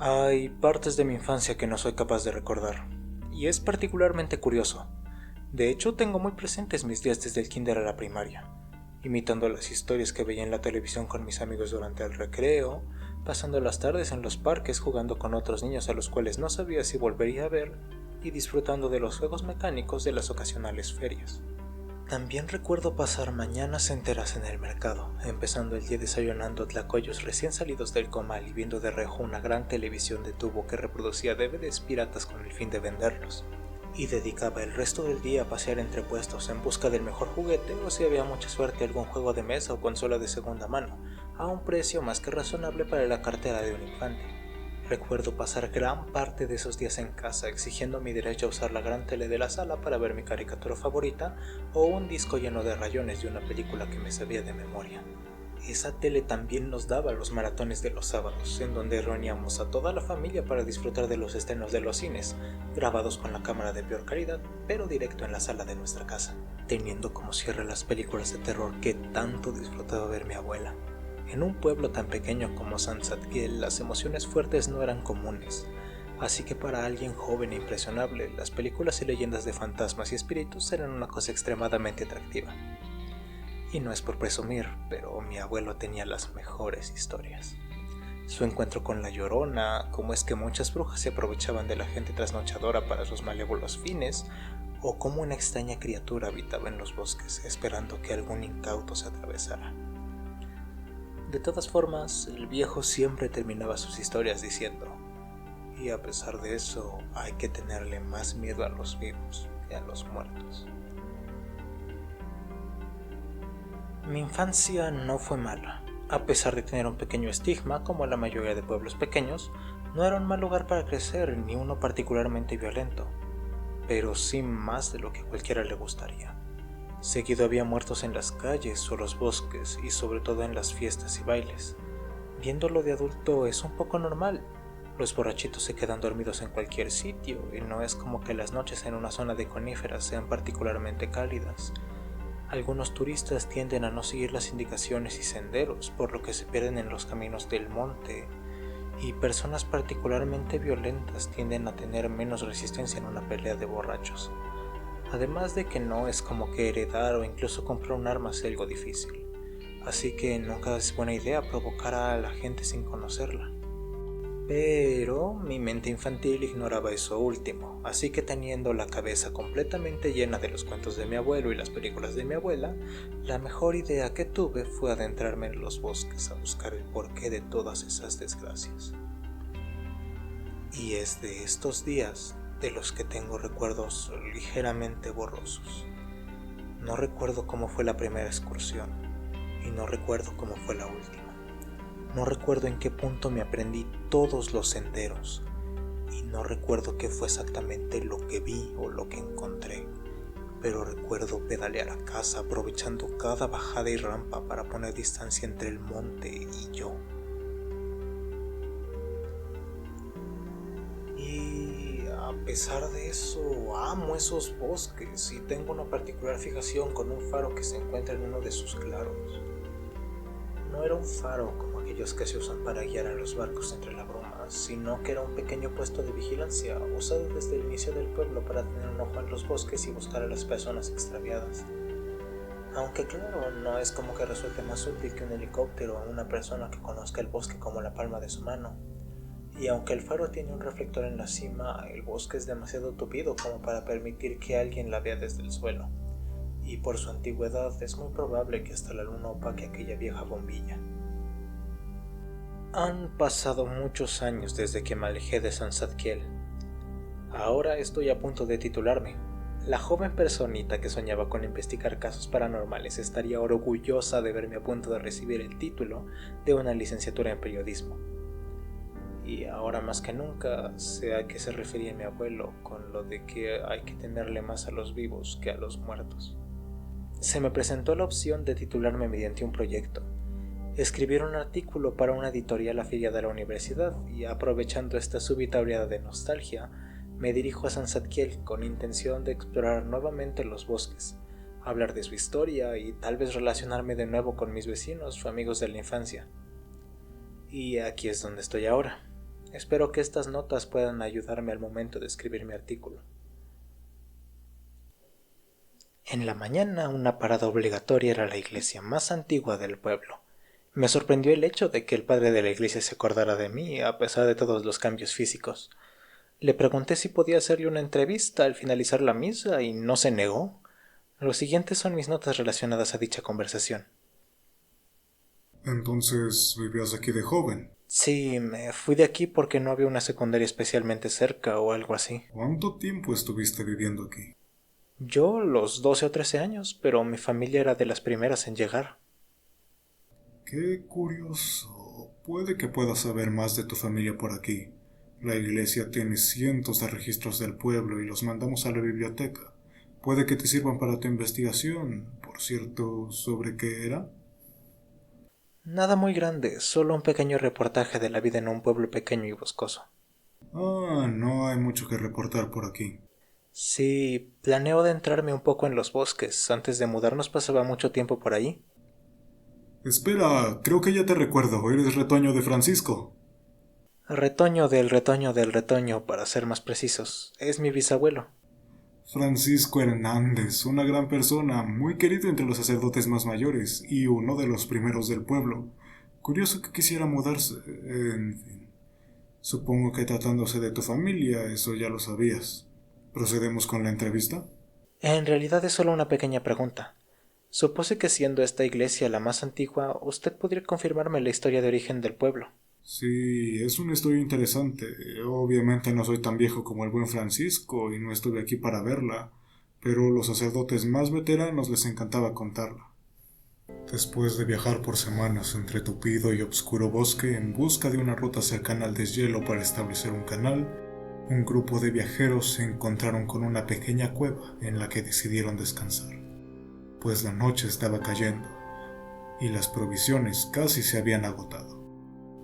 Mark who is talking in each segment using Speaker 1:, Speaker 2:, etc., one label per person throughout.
Speaker 1: Hay partes de mi infancia que no soy capaz de recordar, y es particularmente curioso. De hecho, tengo muy presentes mis días desde el kinder a la primaria, imitando las historias que veía en la televisión con mis amigos durante el recreo, pasando las tardes en los parques jugando con otros niños a los cuales no sabía si volvería a ver, y disfrutando de los juegos mecánicos de las ocasionales ferias. También recuerdo pasar mañanas enteras en el mercado, empezando el día desayunando tlacoyos recién salidos del comal y viendo de reojo una gran televisión de tubo que reproducía DVDs piratas con el fin de venderlos. Y dedicaba el resto del día a pasear entre puestos en busca del mejor juguete o si había mucha suerte algún juego de mesa o consola de segunda mano, a un precio más que razonable para la cartera de un infante. Recuerdo pasar gran parte de esos días en casa exigiendo mi derecho a usar la gran tele de la sala para ver mi caricatura favorita o un disco lleno de rayones de una película que me sabía de memoria. Esa tele también nos daba los maratones de los sábados, en donde reuníamos a toda la familia para disfrutar de los estrenos de los cines, grabados con la cámara de peor calidad, pero directo en la sala de nuestra casa, teniendo como cierre las películas de terror que tanto disfrutaba ver mi abuela. En un pueblo tan pequeño como San Zadkiel, las emociones fuertes no eran comunes, así que para alguien joven e impresionable, las películas y leyendas de fantasmas y espíritus eran una cosa extremadamente atractiva. Y no es por presumir, pero mi abuelo tenía las mejores historias. Su encuentro con la Llorona, cómo es que muchas brujas se aprovechaban de la gente trasnochadora para sus malévolos fines, o cómo una extraña criatura habitaba en los bosques esperando que algún incauto se atravesara. De todas formas, el viejo siempre terminaba sus historias diciendo, y a pesar de eso, hay que tenerle más miedo a los vivos que a los muertos. Mi infancia no fue mala. A pesar de tener un pequeño estigma, como la mayoría de pueblos pequeños, no era un mal lugar para crecer ni uno particularmente violento, pero sí más de lo que cualquiera le gustaría. Seguido había muertos en las calles o los bosques y sobre todo en las fiestas y bailes. Viéndolo de adulto es un poco normal. Los borrachitos se quedan dormidos en cualquier sitio y no es como que las noches en una zona de coníferas sean particularmente cálidas. Algunos turistas tienden a no seguir las indicaciones y senderos, por lo que se pierden en los caminos del monte, y personas particularmente violentas tienden a tener menos resistencia en una pelea de borrachos. Además de que no es como que heredar o incluso comprar un arma sea algo difícil, así que nunca es buena idea provocar a la gente sin conocerla. Pero mi mente infantil ignoraba eso último, así que teniendo la cabeza completamente llena de los cuentos de mi abuelo y las películas de mi abuela, la mejor idea que tuve fue adentrarme en los bosques a buscar el porqué de todas esas desgracias. Y es de estos días de los que tengo recuerdos ligeramente borrosos. No recuerdo cómo fue la primera excursión y no recuerdo cómo fue la última. No recuerdo en qué punto me aprendí todos los senderos y no recuerdo qué fue exactamente lo que vi o lo que encontré, pero recuerdo pedalear a casa aprovechando cada bajada y rampa para poner distancia entre el monte y yo. Y a pesar de eso, amo esos bosques y tengo una particular fijación con un faro que se encuentra en uno de sus claros. No era un faro como aquellos que se usan para guiar a los barcos entre la bruma, sino que era un pequeño puesto de vigilancia usado desde el inicio del pueblo para tener un ojo en los bosques y buscar a las personas extraviadas. Aunque claro, no es como que resulte más útil que un helicóptero o una persona que conozca el bosque como la palma de su mano. Y aunque el faro tiene un reflector en la cima, el bosque es demasiado tupido como para permitir que alguien la vea desde el suelo. Y por su antigüedad es muy probable que hasta la luna opaque aquella vieja bombilla. Han pasado muchos años desde que me alejé de San Zadkiel. Ahora estoy a punto de titularme. La joven personita que soñaba con investigar casos paranormales estaría orgullosa de verme a punto de recibir el título de una licenciatura en periodismo. Y ahora más que nunca sé a qué se refería mi abuelo con lo de que hay que tenerle más a los vivos que a los muertos. Se me presentó la opción de titularme mediante un proyecto, escribir un artículo para una editorial afiliada a la universidad y aprovechando esta súbita oleada de nostalgia, me dirijo a San Zadkiel con intención de explorar nuevamente los bosques, hablar de su historia y tal vez relacionarme de nuevo con mis vecinos o amigos de la infancia. Y aquí es donde estoy ahora, Espero que estas notas puedan ayudarme al momento de escribir mi artículo. En la mañana, una parada obligatoria era la iglesia más antigua del pueblo. Me sorprendió el hecho de que el padre de la iglesia se acordara de mí, a pesar de todos los cambios físicos. Le pregunté si podía hacerle una entrevista al finalizar la misa y no se negó. Los siguientes son mis notas relacionadas a dicha conversación.
Speaker 2: Entonces, ¿vivías aquí de joven?
Speaker 1: Sí, me fui de aquí porque no había una secundaria especialmente cerca o algo así.
Speaker 2: ¿Cuánto tiempo estuviste viviendo aquí?
Speaker 1: Yo, los 12 o 13 años, pero mi familia era de las primeras en llegar.
Speaker 2: Qué curioso. Puede que puedas saber más de tu familia por aquí. La iglesia tiene cientos de registros del pueblo y los mandamos a la biblioteca. Puede que te sirvan para tu investigación. Por cierto, ¿sobre qué era?
Speaker 1: Nada muy grande, solo un pequeño reportaje de la vida en un pueblo pequeño y boscoso.
Speaker 2: No hay mucho que reportar por aquí.
Speaker 1: Sí, planeo adentrarme un poco en los bosques. Antes de mudarnos pasaba mucho tiempo por ahí.
Speaker 2: Espera, creo que ya te recuerdo. Eres retoño de Francisco.
Speaker 1: Retoño del retoño, para ser más precisos. Es mi bisabuelo.
Speaker 2: Francisco Hernández, una gran persona, muy querido entre los sacerdotes más mayores y uno de los primeros del pueblo. Curioso que quisiera mudarse. En fin. Supongo que tratándose de tu familia, eso ya lo sabías. ¿Procedemos con la entrevista?
Speaker 1: En realidad es solo una pequeña pregunta. Supuse que siendo esta iglesia la más antigua, usted podría confirmarme la historia de origen del pueblo.
Speaker 2: Sí, es una historia interesante. Obviamente no soy tan viejo como el buen Francisco y no estuve aquí para verla, pero los sacerdotes más veteranos les encantaba contarla. Después de viajar por semanas entre tupido y oscuro bosque en busca de una ruta cercana al deshielo para establecer un canal, un grupo de viajeros se encontraron con una pequeña cueva en la que decidieron descansar, pues la noche estaba cayendo y las provisiones casi se habían agotado.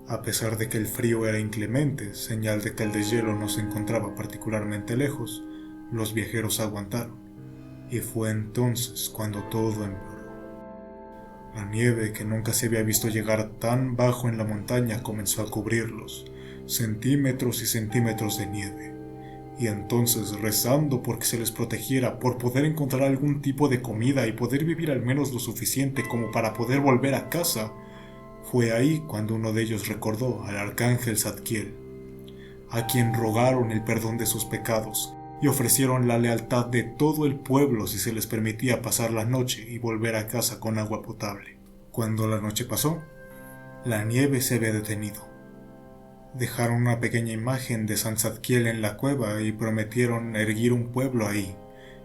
Speaker 2: A pesar de que el frío era inclemente, señal de que el deshielo no se encontraba particularmente lejos, los viajeros aguantaron, y fue entonces cuando todo empeoró. La nieve, que nunca se había visto llegar tan bajo en la montaña, comenzó a cubrirlos, centímetros y centímetros de nieve, y entonces, rezando porque se les protegiera, por poder encontrar algún tipo de comida y poder vivir al menos lo suficiente como para poder volver a casa, fue ahí cuando uno de ellos recordó al arcángel Zadkiel, a quien rogaron el perdón de sus pecados y ofrecieron la lealtad de todo el pueblo si se les permitía pasar la noche y volver a casa con agua potable. Cuando la noche pasó, la nieve se había detenido. Dejaron una pequeña imagen de San Zadkiel en la cueva y prometieron erguir un pueblo ahí,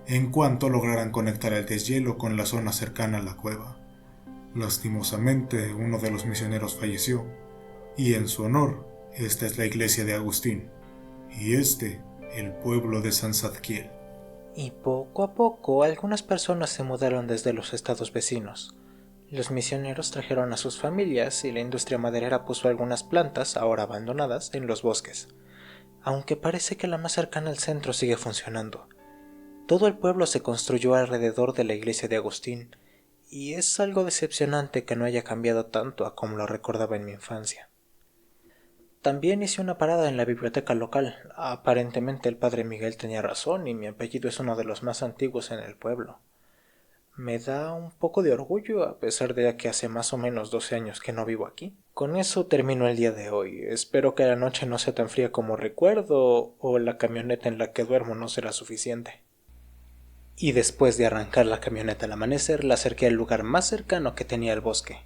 Speaker 2: en cuanto lograran conectar el deshielo con la zona cercana a la cueva. Lastimosamente, uno de los misioneros falleció, y en su honor, esta es la iglesia de Agustín, y este, el pueblo de San Zadkiel.
Speaker 1: Y poco a poco algunas personas se mudaron desde los estados vecinos. Los misioneros trajeron a sus familias y la industria maderera puso algunas plantas, ahora abandonadas, en los bosques. Aunque parece que la más cercana al centro sigue funcionando. Todo el pueblo se construyó alrededor de la iglesia de Agustín, y es algo decepcionante que no haya cambiado tanto a como lo recordaba en mi infancia. También hice una parada en la biblioteca local. Aparentemente el padre Miguel tenía razón y mi apellido es uno de los más antiguos en el pueblo. Me da un poco de orgullo a pesar de que hace más o menos 12 años que no vivo aquí. Con eso termino el día de hoy. Espero que la noche no sea tan fría como recuerdo o la camioneta en la que duermo no será suficiente. Y después de arrancar la camioneta al amanecer, la acerqué al lugar más cercano que tenía el bosque.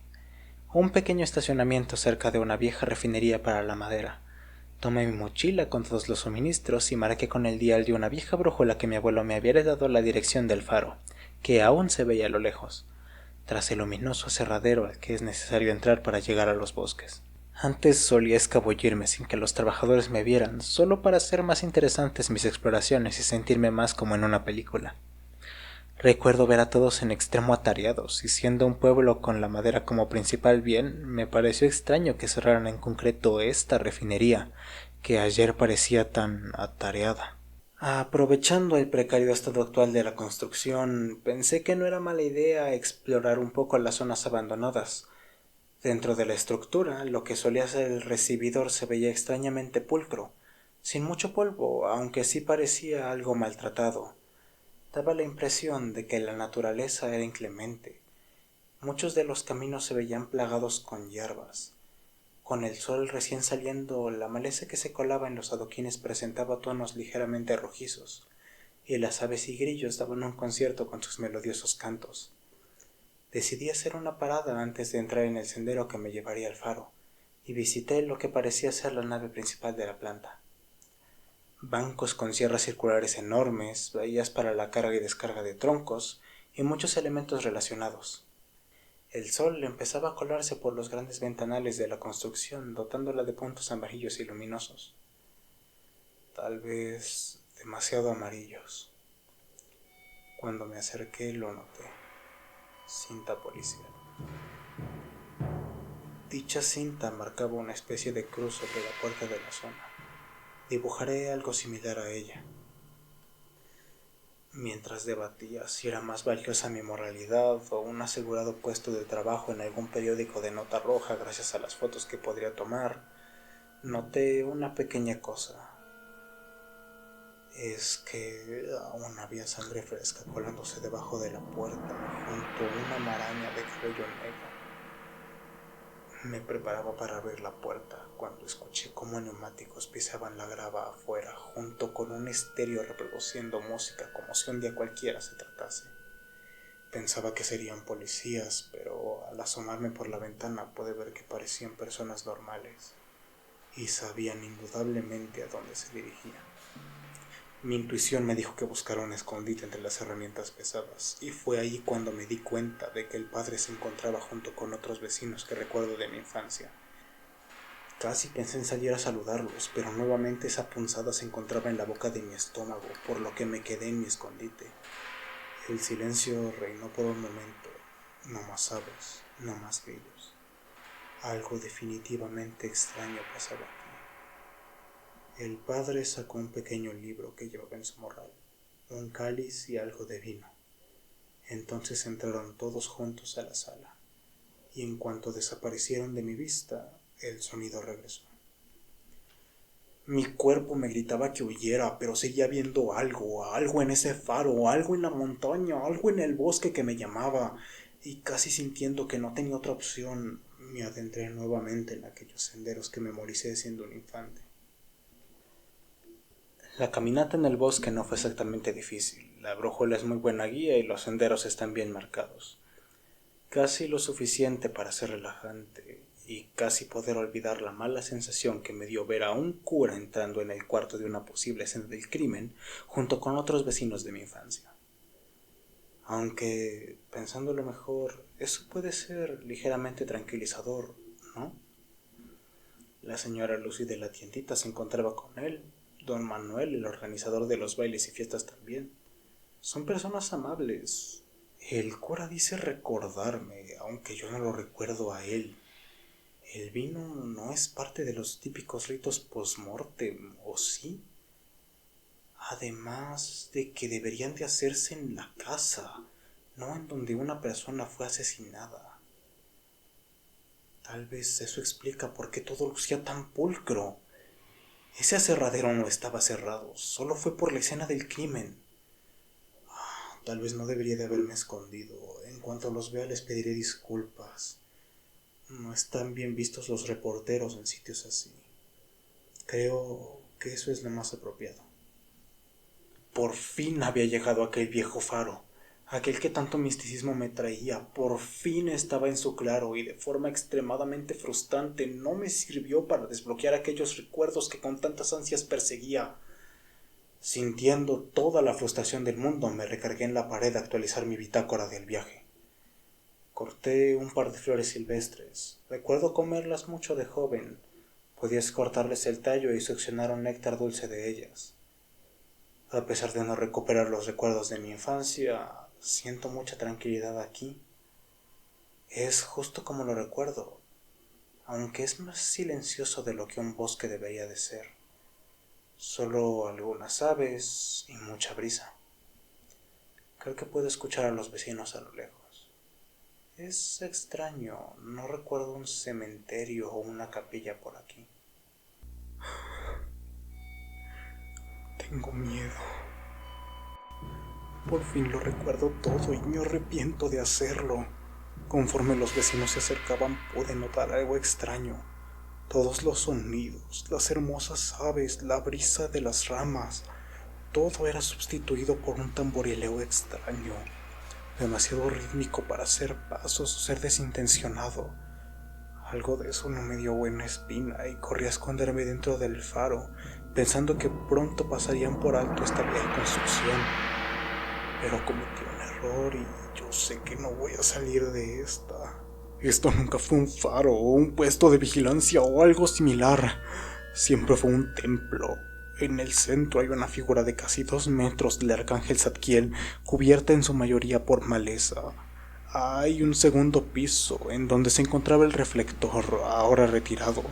Speaker 1: Un pequeño estacionamiento cerca de una vieja refinería para la madera. Tomé mi mochila con todos los suministros y marqué con el dial de una vieja brújula que mi abuelo me había heredado la dirección del faro, que aún se veía a lo lejos, tras el ominoso aserradero al que es necesario entrar para llegar a los bosques. Antes solía escabullirme sin que los trabajadores me vieran, solo para hacer más interesantes mis exploraciones y sentirme más como en una película. Recuerdo ver a todos en extremo atareados, y siendo un pueblo con la madera como principal bien, me pareció extraño que cerraran en concreto esta refinería, que ayer parecía tan atareada. Aprovechando el precario estado actual de la construcción, pensé que no era mala idea explorar un poco las zonas abandonadas. Dentro de la estructura, lo que solía ser el recibidor se veía extrañamente pulcro, sin mucho polvo, aunque sí parecía algo maltratado. Daba la impresión de que la naturaleza era inclemente. Muchos de los caminos se veían plagados con hierbas. Con el sol recién saliendo, la maleza que se colaba en los adoquines presentaba tonos ligeramente rojizos, y las aves y grillos daban un concierto con sus melodiosos cantos. Decidí hacer una parada antes de entrar en el sendero que me llevaría al faro, y visité lo que parecía ser la nave principal de la planta. Bancos con sierras circulares enormes, bahías para la carga y descarga de troncos, y muchos elementos relacionados. El sol empezaba a colarse por los grandes ventanales de la construcción, dotándola de puntos amarillos y luminosos. Tal vez demasiado amarillos. Cuando me acerqué lo noté. Cinta policial. Dicha cinta marcaba una especie de cruz sobre la puerta de la zona. Dibujaré algo similar a ella. Mientras debatía si era más valiosa mi moralidad o un asegurado puesto de trabajo en algún periódico de nota roja gracias a las fotos que podría tomar, noté una pequeña cosa. Es que aún había sangre fresca colándose debajo de la puerta, junto a una maraña de cabello negro. Me preparaba para abrir la puerta cuando escuché cómo neumáticos pisaban la grava afuera, junto con un estéreo reproduciendo música como si un día cualquiera se tratase. Pensaba que serían policías, pero al asomarme por la ventana pude ver que parecían personas normales y sabían indudablemente a dónde se dirigían. Mi intuición me dijo que buscara un escondite entre las herramientas pesadas, y fue ahí cuando me di cuenta de que el padre se encontraba junto con otros vecinos que recuerdo de mi infancia. Casi pensé en salir a saludarlos, pero nuevamente esa punzada se encontraba en la boca de mi estómago, por lo que me quedé en mi escondite. El silencio reinó por un momento. No más aves, no más grillos. Algo definitivamente extraño pasaba aquí. El padre sacó un pequeño libro que llevaba en su morral, un cáliz y algo de vino. Entonces entraron todos juntos a la sala, y en cuanto desaparecieron de mi vista, el sonido regresó. Mi cuerpo me gritaba que huyera, pero seguía viendo algo en ese faro, algo en la montaña, algo en el bosque que me llamaba, y casi sintiendo que no tenía otra opción, me adentré nuevamente en aquellos senderos que memoricé siendo un infante. La caminata en el bosque no fue exactamente difícil. La brújula es muy buena guía y los senderos están bien marcados. Casi lo suficiente para ser relajante y casi poder olvidar la mala sensación que me dio ver a un cura entrando en el cuarto de una posible escena del crimen junto con otros vecinos de mi infancia. Aunque, pensándolo mejor, eso puede ser ligeramente tranquilizador, ¿no? La señora Lucy de la tiendita se encontraba con él. Don Manuel, el organizador de los bailes y fiestas también. Son personas amables. El cura dice recordarme, aunque yo no lo recuerdo a él. El vino no es parte de los típicos ritos post-mortem, ¿o sí? Además de que deberían de hacerse en la casa, no en donde una persona fue asesinada. Tal vez eso explica por qué todo lucía tan pulcro. Ese aserradero no estaba cerrado, solo fue por la escena del crimen. Tal vez no debería de haberme escondido. En cuanto los vea les pediré disculpas. No están bien vistos los reporteros en sitios así. Creo que eso es lo más apropiado. Por fin había llegado aquel viejo faro, aquel que tanto misticismo me traía. Por fin estaba en su claro y de forma extremadamente frustrante no me sirvió para desbloquear aquellos recuerdos que con tantas ansias perseguía. Sintiendo toda la frustración del mundo, me recargué en la pared a actualizar mi bitácora del viaje. Corté un par de flores silvestres. Recuerdo comerlas mucho de joven. Podías cortarles el tallo y succionar un néctar dulce de ellas. A pesar de no recuperar los recuerdos de mi infancia, siento mucha tranquilidad aquí. Es justo como lo recuerdo, aunque es más silencioso de lo que un bosque debería de ser. Solo algunas aves y mucha brisa. Creo que puedo escuchar a los vecinos a lo lejos. Es extraño, no recuerdo un cementerio o una capilla por aquí. Tengo miedo. Por fin lo recuerdo todo y me arrepiento de hacerlo. Conforme los vecinos se acercaban pude notar algo extraño. Todos los sonidos, las hermosas aves, la brisa de las ramas, todo era sustituido por un tamborileo extraño, demasiado rítmico para hacer pasos o ser desintencionado. Algo de eso no me dio buena espina y corrí a esconderme dentro del faro, pensando que pronto pasarían por alto esta vieja construcción. Pero cometí un error y yo sé que no voy a salir de esta. Esto nunca fue un faro o un puesto de vigilancia o algo similar. Siempre fue un templo. En el centro hay una figura de casi 2 metros del arcángel Zadkiel, cubierta en su mayoría por maleza. Hay un segundo piso en donde se encontraba el reflector, ahora retirado,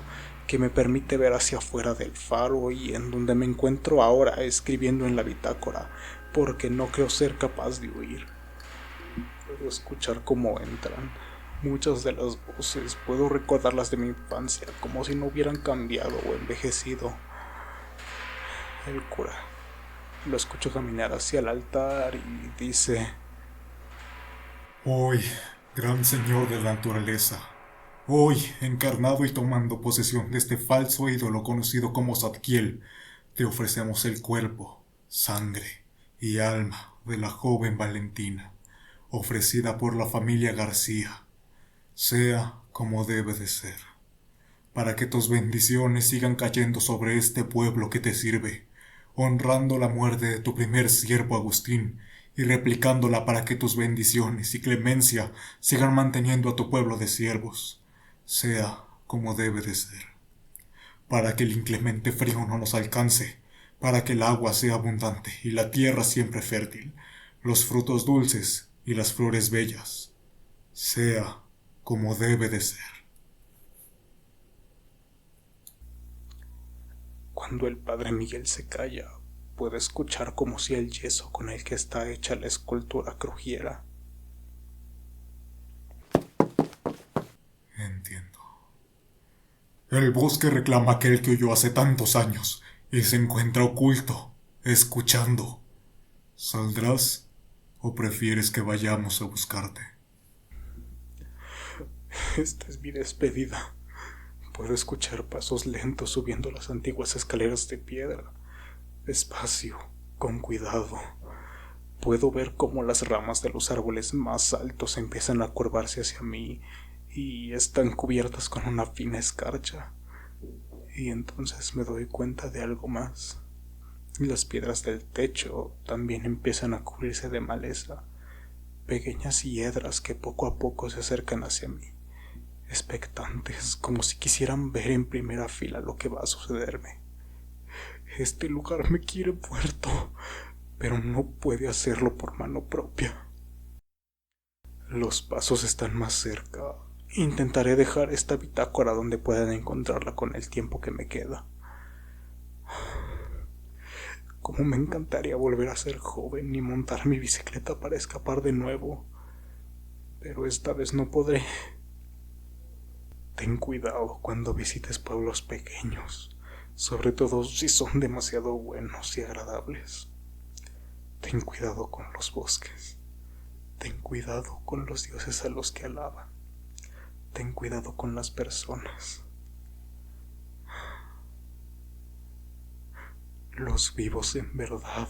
Speaker 1: que me permite ver hacia afuera del faro y en donde me encuentro ahora escribiendo en la bitácora, porque no creo ser capaz de huir. Puedo escuchar cómo entran. Muchas de las voces puedo recordarlas de mi infancia, como si no hubieran cambiado o envejecido. El cura. Lo escucho caminar hacia el altar y dice:
Speaker 2: Hoy, gran señor de la naturaleza, hoy, encarnado y tomando posesión de este falso ídolo conocido como Zadkiel, te ofrecemos el cuerpo, sangre y alma de la joven Valentina, ofrecida por la familia García. Sea como debe de ser, para que tus bendiciones sigan cayendo sobre este pueblo que te sirve, honrando la muerte de tu primer siervo Agustín y replicándola para que tus bendiciones y clemencia sigan manteniendo a tu pueblo de siervos, sea como debe de ser, para que el inclemente frío no nos alcance, para que el agua sea abundante y la tierra siempre fértil, los frutos dulces y las flores bellas, sea como debe de ser.
Speaker 1: Cuando el padre Miguel se calla, puedo escuchar como si el yeso con el que está hecha la escultura crujiera.
Speaker 2: Entiendo. El bosque reclama aquel que huyó hace tantos años y se encuentra oculto, escuchando. ¿Saldrás o prefieres que vayamos a buscarte?
Speaker 1: Esta es mi despedida. Puedo escuchar pasos lentos subiendo las antiguas escaleras de piedra. Despacio, con cuidado. Puedo ver cómo las ramas de los árboles más altos empiezan a curvarse hacia mí y están cubiertas con una fina escarcha. Y entonces me doy cuenta de algo más. Las piedras del techo también empiezan a cubrirse de maleza, pequeñas hiedras que poco a poco se acercan hacia mí, expectantes, como si quisieran ver en primera fila lo que va a sucederme. Este lugar me quiere muerto, pero no puede hacerlo por mano propia. Los pasos están más cerca. Intentaré dejar esta bitácora donde puedan encontrarla con el tiempo que me queda. Cómo me encantaría volver a ser joven y montar mi bicicleta para escapar de nuevo, pero esta vez no podré. Ten cuidado cuando visites pueblos pequeños, sobre todo si son demasiado buenos y agradables. Ten cuidado con los bosques. Ten cuidado con los dioses a los que alaban. Ten cuidado con las personas. Los vivos en verdad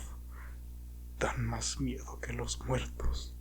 Speaker 1: dan más miedo que los muertos.